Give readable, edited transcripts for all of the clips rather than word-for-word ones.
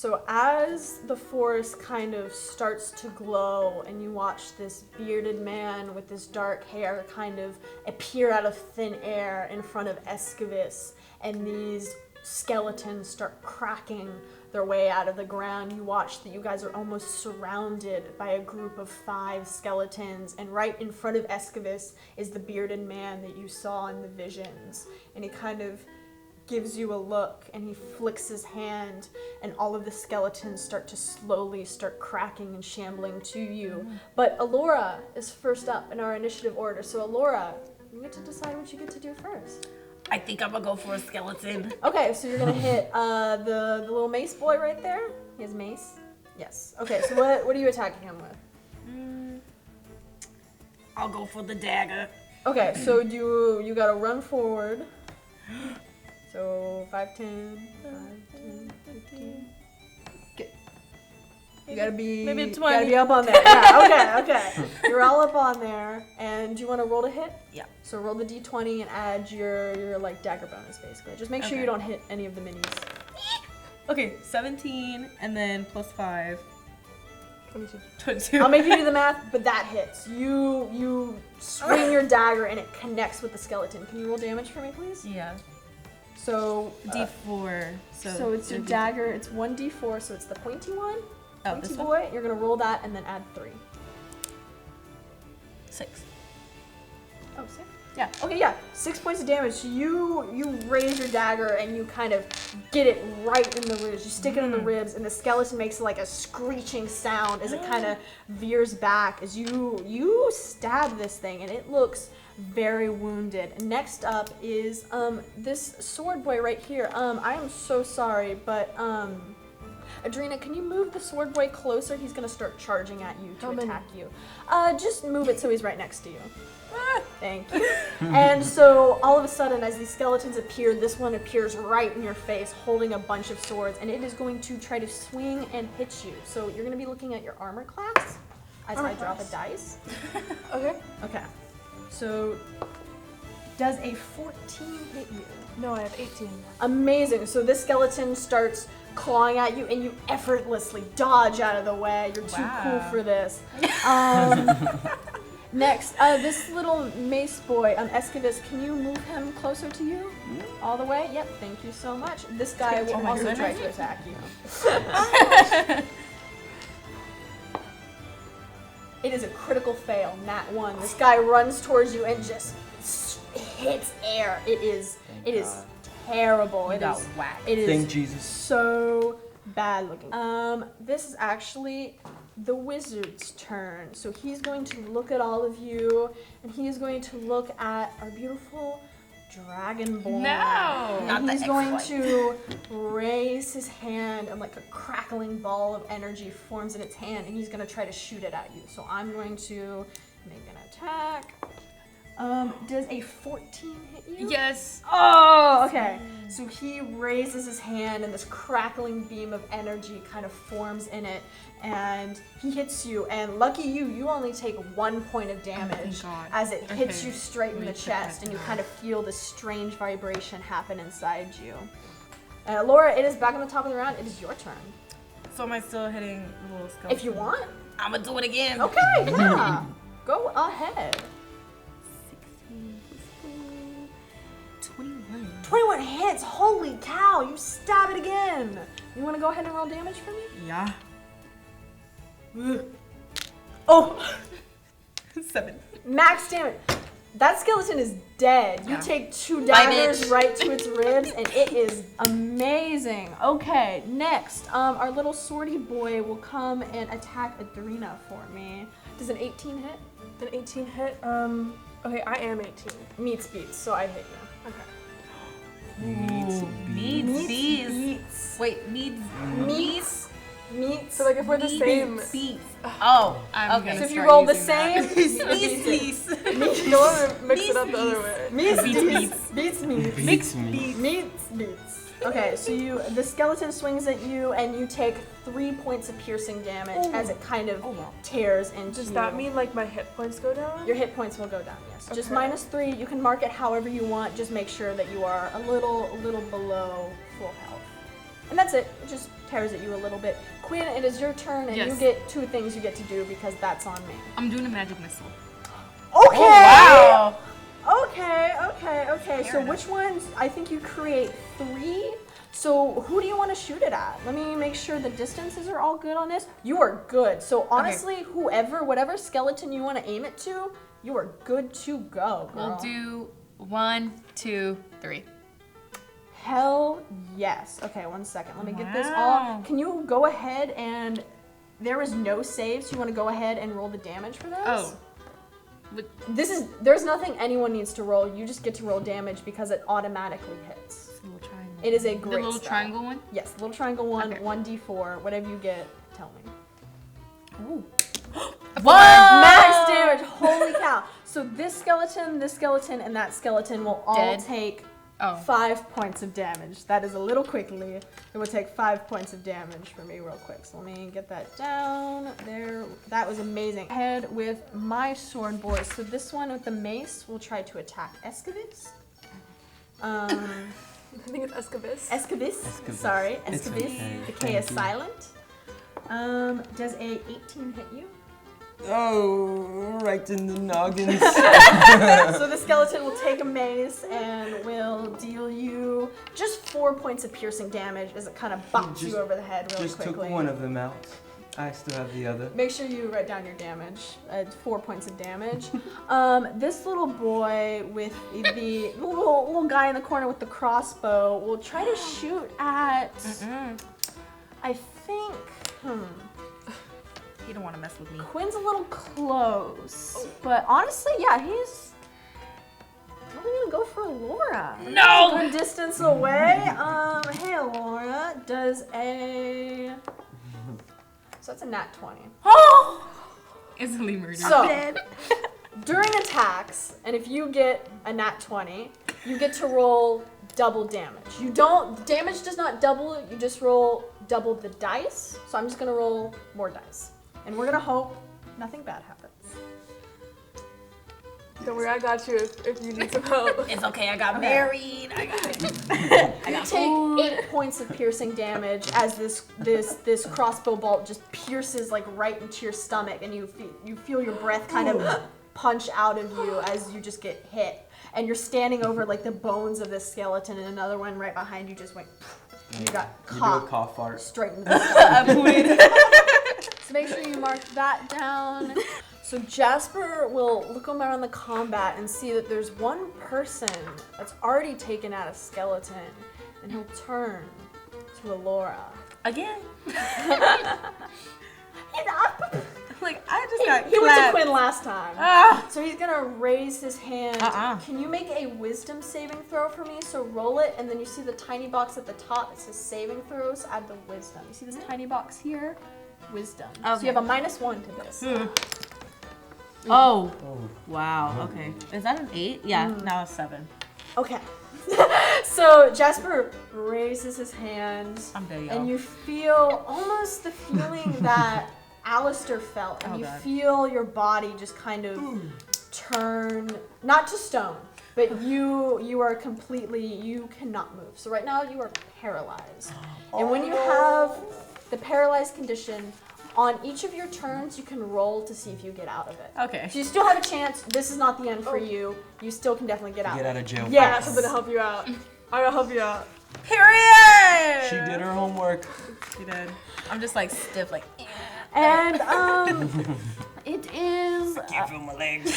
So as the forest kind of starts to glow and you watch this bearded man with this dark hair kind of appear out of thin air in front of Esqavisk, and these skeletons start cracking their way out of the ground, you watch that you guys are almost surrounded by a group of 5 skeletons, and right in front of Esqavisk is the bearded man that you saw in the visions, and he kind of gives you a look and he flicks his hand and all of the skeletons start to slowly start cracking and shambling to you. But Alora is first up in our initiative order. So Alora, you get to decide what you get to do first. I think I'm gonna go for a skeleton. Okay, so you're gonna hit the little mace boy right there. He has mace. Yes. Okay, so what are you attacking him with? I'll go for the dagger. Okay, so you gotta run forward. So 5, 10, 15. You gotta be maybe 20. You gotta be up on there. Yeah, okay. You're all up on there. And do you want to roll to hit? Yeah. So roll the d20 and add your like dagger bonus basically. Just make sure you don't hit any of the minis. Okay, 17 and then plus 5. 22. I'll make you do the math, but that hits. You swing your dagger and it connects with the skeleton. Can you roll damage for me, please? Yeah. So D4. So it's your dagger. It's 1d4. So it's the pointy one. Oh, Pointy this boy. one? You're gonna roll that and then add 3. 6. Oh, 6. Yeah. Okay. Yeah. 6 points of damage. So you raise your dagger and you kind of get it right in the ribs. You stick it in the ribs, and the skeleton makes like a screeching sound as it kind of veers back as you stab this thing, and it looks very wounded. Next up is this sword boy right here. I am so sorry, but Idrina, can you move the sword boy closer? He's gonna start charging at you to attack you. Just move it so he's right next to you. Thank you. And so all of a sudden, as these skeletons appear, this one appears right in your face holding a bunch of swords, and it is going to try to swing and hit you. So you're gonna be looking at your armor class as I drop a dice. Okay. So does a 14 hit you? No, I have 18. Amazing. So this skeleton starts clawing at you and you effortlessly dodge out of the way. You're too cool for this. Next, this little mace boy, Esqavisk, can you move him closer to you? All the way? Yep, thank you so much. This guy will also try to attack you. It is a critical fail, nat 1. This guy runs towards you and just hits air. It is terrible. It is whack. It is Thank Jesus. so bad looking. This is actually the wizard's turn. So he's going to look at all of you, and he is going to look at our beautiful dragonborn. No! And he's going to raise his hand, and like a crackling ball of energy forms in its hand, and he's going to try to shoot it at you. So I'm going to make an attack. Does a 14 hit you? Yes. Oh, okay. So he raises his hand and this crackling beam of energy kind of forms in it, and he hits you, and lucky you only take 1 point of damage as it hits you straight in the chest, and you kind of feel this strange vibration happen inside you. Laura, it is back on the top of the round. It is your turn. So am I still hitting the little skeleton? If you want. I'm gonna do it again. Okay, yeah. Go ahead. 21 hits! Holy cow! You stab it again! You want to go ahead and roll damage for me? Yeah. Oh! 7. Max damage. That skeleton is dead. You take 2 daggers right to its ribs, and it is amazing. Okay, next, our little swordy boy will come and attack Idrina for me. Does an 18 hit? An 18 hit? Okay, I am 18. Meets beats, so I hit you. Okay. Meets beats. Wait, Meets. So like if we're the same. Beats. Oh, okay. So if you roll the same, Meets. You want to mix it up the other way. Meets. Okay, so the skeleton swings at you, and you take 3 points of piercing damage as it kind of tears into you. Does that mean like my hit points go down? Your hit points will go down, yes. Okay. Just -3. You can mark it however you want. Just make sure that you are a little below full health. And that's it. It just tears at you a little bit. Quinn, it is your turn, and you get 2 things you get to do because that's on me. I'm doing a magic missile. Okay! Oh, wow! Okay. So which ones? I think you create 3. So who do you want to shoot it at? Let me make sure the distances are all good on this. You are good. So honestly, whatever skeleton you want to aim it to, you are good to go, girl. We'll do 1, 2, 3. Hell yes. Okay, 1 second. Let me get this all. Can you go ahead and there is no save, so you want to go ahead and roll the damage for this? Oh. There's nothing anyone needs to roll. You just get to roll damage because it automatically hits. It's a little triangle. It is a great The little spell. triangle one? Yes, little triangle one, Okay. 1d4, whatever you get, tell me. Ooh. Max damage, holy cow. So this skeleton, and that skeleton will all take 5 points of damage. That is a little quickly. It will take 5 points of damage for me real quick. So let me get that down there. That was amazing. Head with my sword, boys. So this one with the mace will try to attack Esqavisk. I think it's Esqavisk. Esqavisk. Sorry, It's Esqavisk. okay. The K is silent. Does a 18 hit you? Oh, right in the noggin. So the skeleton will take a mace and will deal you just 4 points of piercing damage as it kind of bops you over the head really Just quickly. took one of them out. I still have the other. Make sure you write down your damage. 4 points of damage. This little boy with the little guy in the corner with the crossbow will try to shoot at. I think. You don't want to mess with me. Quinn's a little close, but honestly, yeah, he's. I'm gonna go for Alora. No! Good distance away. Hey Alora, does a. So that's a nat 20. Oh! Instantly murdered. So, during attacks, and if you get a nat 20, you get to roll double damage. Damage does not double, you just roll double the dice. So I'm just gonna roll more dice. And we're gonna hope nothing bad happens. Don't worry, I got you if you need some help. It's okay, I got married. I got it. You take 8 points of piercing damage as this crossbow bolt just pierces like right into your stomach, and you feel your breath kind of punch out of you as you just get hit. And you're standing over like the bones of this skeleton, and another one right behind you just went. And you got You do a caught cough fart. straight into the stomach. So make sure you mark that down. So Jasper will look around the combat and see that there's one person that's already taken out a skeleton, and he'll turn to Alora. Again? Like I just got he went to clapped. Quinn last time. Ah! So he's gonna raise his hand. Can you make a wisdom saving throw for me? So roll it, and then you see the tiny box at the top that says saving throws. Add the wisdom. You see this tiny box here? Wisdom. So you have a -1 to this. Oh. Wow. Okay. Is that an 8? Yeah. Now it's 7. Okay. So Jasper raises his hand, and you feel almost the feeling that Alistair felt, and you feel your body just kind of turn, not to stone, but you are completely, you cannot move. So right now you are paralyzed. And when you have the paralyzed condition, on each of your turns you can roll to see if you get out of it. Okay. So you still have a chance. This is not the end for you. You still can definitely get out. Get out of jail. Yeah. I got something to help you out. I gotta help you out. Period! She did her homework. She did. I'm just like stiff, like. And it is I can't feel my legs.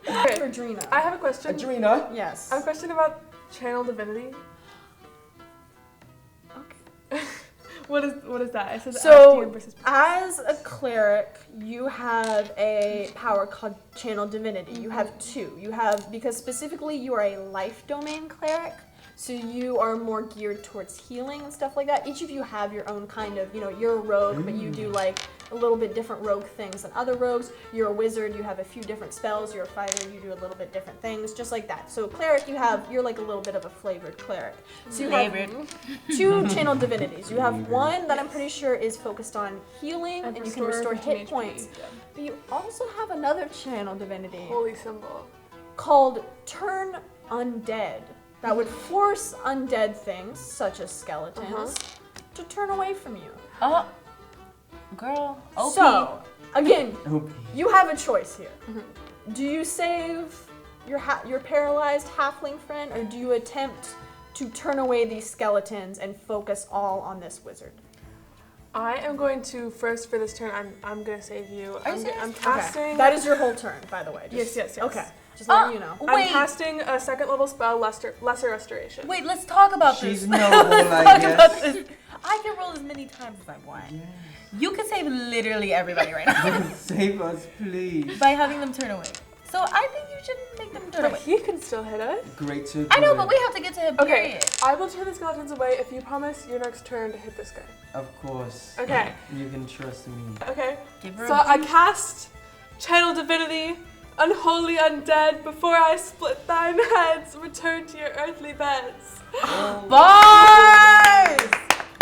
Okay, for Idrina. I have a question. Idrina. Yes. I have a question about channel divinity. Okay. What is that? It says So, active versus as a cleric, you have a power called Channel Divinity. You have 2. You have, because specifically you are a life domain cleric, so you are more geared towards healing and stuff like that. Each of you have your own kind of, you're a rogue, but you do like a little bit different rogue things than other rogues. You're a wizard, you have a few different spells. You're a fighter, you do a little bit different things, just like that. So cleric, you're like a little bit of a flavored cleric. So you have 2 channel divinities. You have one that I'm pretty sure is focused on healing, and you can restore hit points. Yeah. But you also have another channel divinity Holy symbol. called Turn Undead. that would force undead things, such as skeletons, to turn away from you. Oh, girl. OP. So, again, OP. you have a choice here. Do you save your paralyzed halfling friend, or do you attempt to turn away these skeletons and focus all on this wizard? I am going to first for this turn. I'm gonna save you. I'm casting. Okay. That is your whole turn, by the way. Yes. Okay. Just letting you know. I'm Wait. casting a second level spell, Lesser Restoration. Wait, let's talk about this. She's noble, I Talk guess. about this. I can roll as many times as I want. Yes. You can save literally everybody right now Save us, please. by having them turn away. So I think you should make them turn But away. he can still hit us. Great to I know, but we have to get to him. Okay, Period. I will turn the skeletons away if you promise your next turn to hit this guy. Of course. Okay. You can trust me. Okay. Give her So I cast Channel Divinity, Unholy Undead, before I split thine heads, return to your earthly beds. bars.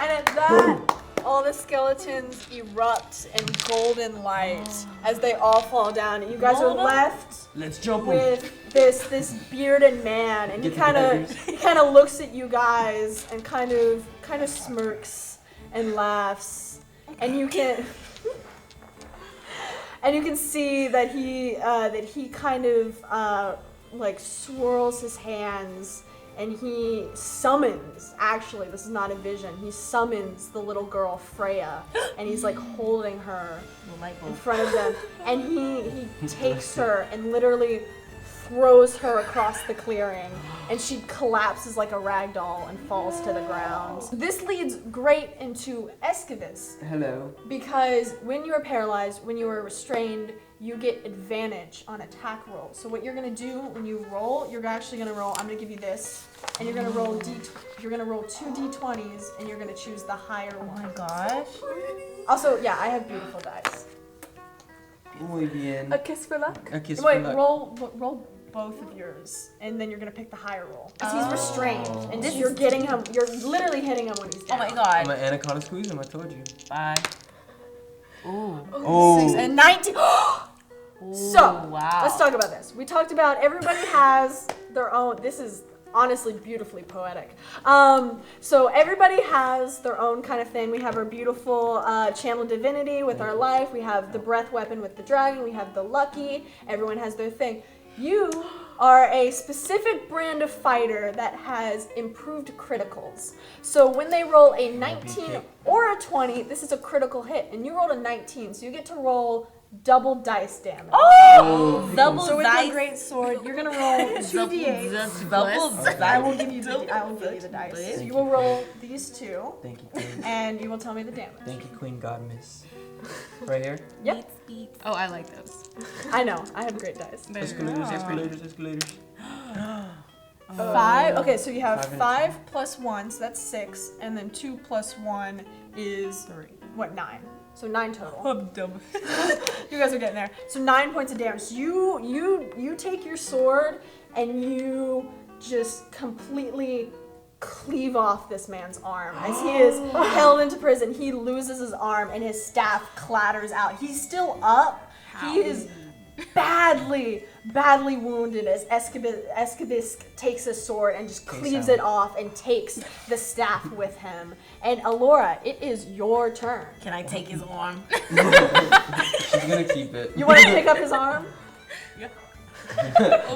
And at that, all the skeletons erupt in golden light as they all fall down. And you guys are left Let's jump with this bearded man, and he Get the kind daggers. of looks at you guys and kind of smirks and laughs, and you can see that he kind of like swirls his hands. And he summons, actually, this is not a vision, he summons the little girl Freya, and he's like holding her in front of them. And he takes her and literally throws her across the clearing, and she collapses like a rag doll and falls to the ground. This leads great into Esqavisk, Hello. because when you are paralyzed, when you are restrained, you get advantage on attack rolls. So what you're gonna do when you roll, you're actually gonna roll, I'm gonna give you this, and you're gonna roll you're gonna roll 2 d20s, and you're gonna choose the higher one. Oh my gosh. Also, yeah, I have beautiful dice. Muy bien. A kiss for luck. A kiss Wait, for luck. roll both of yours, and then you're gonna pick the higher roll. Because he's restrained, and This you're is- getting him, you're literally hitting him when he's Oh down. my I'm god. an anaconda squeeze him, I told you. Bye. Ooh. Oh. 6 and 19. So, wow. let's talk about this. We talked about everybody has their own, this is honestly beautifully poetic. So everybody has their own kind of thing. We have our beautiful channel divinity with our life. We have the breath weapon with the dragon. We have the lucky. Everyone has their thing. You are a specific brand of fighter that has improved criticals. So when they roll a 19 or a 20, this is a critical hit, and you rolled a 19, so you get to roll double dice damage. Oh! Double So with dice. your great sword, you're gonna roll 2d8. Double I will give you the dice. So you will roll these two, Thank you, Queen. and you will tell me the damage. Thank you, Queen Godmiss. Right here? Yep. Oh, I like those. I know. I have great dice. Escalators. 5. Okay, so you have 5 and 5 plus 1, so that's 6, and then 2 plus 1 is 9. So 9 total. I'm dumb. You guys are getting there. So 9 points of damage. So you take your sword and you just completely cleave off this man's arm. As he is held into prison, he loses his arm and his staff clatters out. He's still up. He is badly wounded as Esqavisk takes his sword and just cleaves it off and takes the staff with him. And Alora, it is your turn. Can I take his arm? She's gonna keep it. You want to pick up his arm?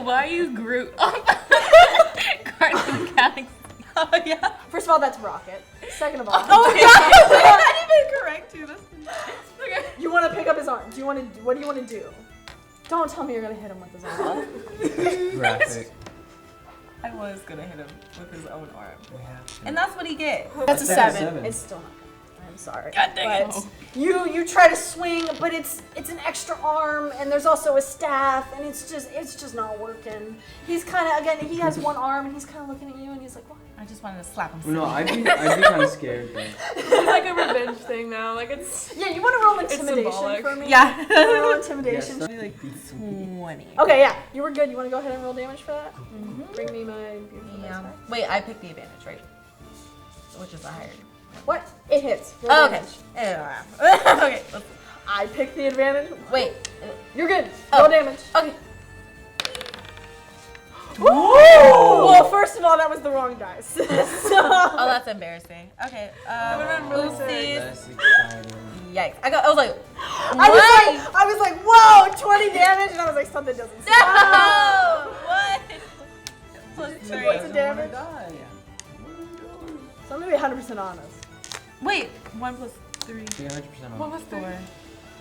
Why are you Groot? Guardians of the Galaxy. Oh yeah. First of all, that's Rocket. Second of all, Oh yeah. Not even correct too. That's okay. you want to pick up his arm. What do you want to do? Don't tell me you're gonna hit him with his arm. Graphic. I was gonna hit him with his own arm. We have to. And that's what he gets. That's a That's a 7. 7. It's still not good. I'm sorry. God dang it. But you try to swing, but it's an extra arm, and there's also a staff, and it's just not working. He's kind of, again, he has one arm, and he's kind of looking at you, and he's like, what? I just wanted to slap him. Well, no, I'd be kind of scared though. It's like a revenge thing now. Like it's. Yeah, you want to roll intimidation symbolic. for me? Yeah. You wanna roll intimidation? Yes, Like 20. Okay, yeah, you were good. You want to go ahead and roll damage for that? Bring me my beautiful dice Yeah. back. Wait, I picked the advantage, right? Which is the higher. What? It hits. Roll Oh, okay. damage. Okay. Let's, I picked the advantage. wait. You're good. Oh. Roll damage. Okay. Ooh! Well, first of all, that was the wrong dice. So, Oh, that's embarrassing. Okay. That would've been really sick. That's exciting. Yikes. I was like, I was like, whoa, 20 damage, and I was like, something doesn't sound. no! What? Plus 2 3. points of damage. Die. So I'm gonna be 100% honest. Wait, 1 plus 3. Be 100% What on. was 4.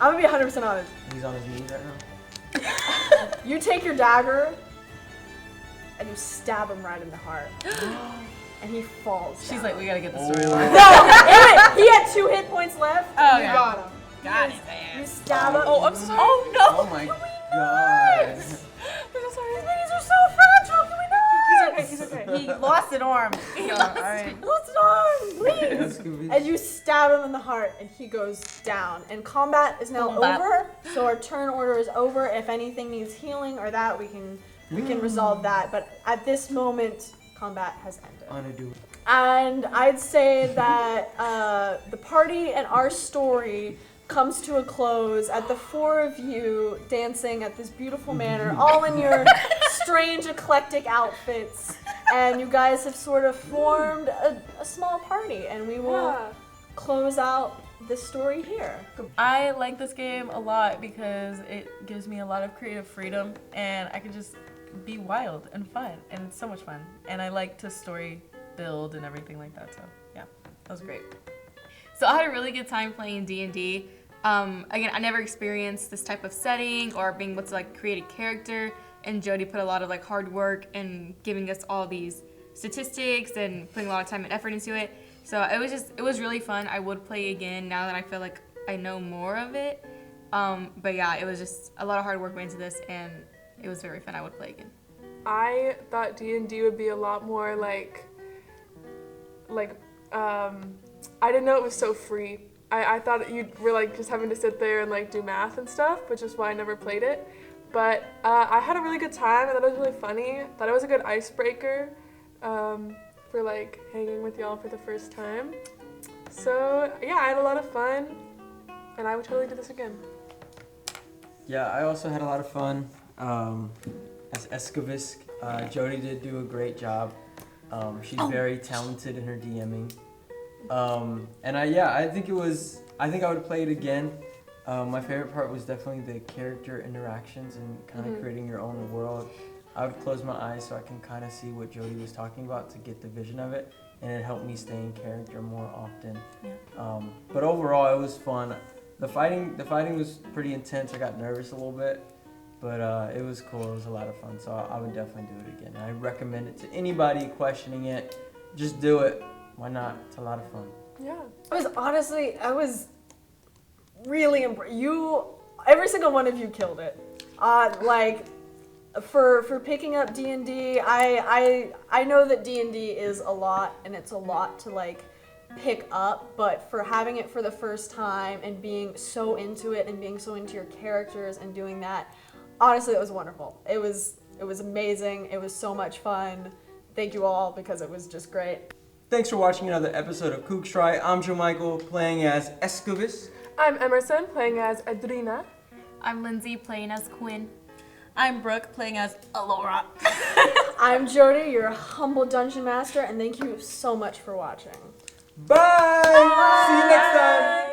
I'm gonna be 100% honest. He's on his knees right now. You take your dagger, and you stab him right in the heart. And he falls She's down. like, we gotta get the Oh. storyline. No! He had 2 hit points left, Oh, and you yeah. got him. Got it, You man. stab him. Oh, I'm so sorry. Oh no! Oh my god. I'm so sorry. His minis are so fragile, can we not? He's okay. He lost an arm. Alright. Lost an arm, please. Esqavisk. And you stab him in the heart, and he goes down. And combat is now Combat. over, so our turn order is over. If anything needs healing or that, we can resolve that. But at this moment, combat has ended. Undo. And I'd say that the party and our story comes to a close at the 4 of you dancing at this beautiful manner, all in your strange, eclectic outfits. And you guys have sort of formed a small party, and we will Yeah. close out this story here. I like this game a lot because it gives me a lot of creative freedom and I can just be wild and fun, and it's so much fun. And I like to story build and everything like that, so yeah, that was great. So I had a really good time playing D&D. Again, I never experienced this type of setting or being able to like create a character, and Jody put a lot of like hard work and giving us all these statistics and putting a lot of time and effort into it. So it was really fun. I would play again now that I feel like I know more of it. But yeah, it was just a lot of hard work went into this, and it was very fun. I would play again. I thought D&D would be a lot more I didn't know it was so free. I thought you were like just having to sit there and like do math and stuff, which is why I never played it. But I had a really good time. I thought it was really funny. Thought it was a good icebreaker for like hanging with y'all for the first time. So yeah, I had a lot of fun, and I would totally do this again. Yeah, I also had a lot of fun as Esqavisk. Jody did do a great job. She's very talented in her DMing. And I think I would play it again. My favorite part was definitely the character interactions and kind of creating your own world. I would close my eyes so I can kind of see what Jody was talking about to get the vision of it, and it helped me stay in character more often. Yeah. But overall, it was fun. The fighting was pretty intense. I got nervous a little bit, but it was cool. It was a lot of fun, so I would definitely do it again. I recommend it to anybody questioning it. Just do it. Why not? It's a lot of fun. Yeah. I was really every single one of you killed it. For picking up D&D, I know that D&D is a lot, and it's a lot to like pick up, but for having it for the first time and being so into it and being so into your characters and doing that, honestly, it was wonderful. It was amazing. It was so much fun. Thank you all, because it was just great. Thanks for watching another episode of CoogsTry. I'm JoeMicheal, playing as Esqavisk. I'm Emerson, playing as Idrina. I'm Lindsey, playing as Quinn. I'm Brooke, playing as Alora. I'm Jody, your humble dungeon master, and thank you so much for watching. Bye! See you next time!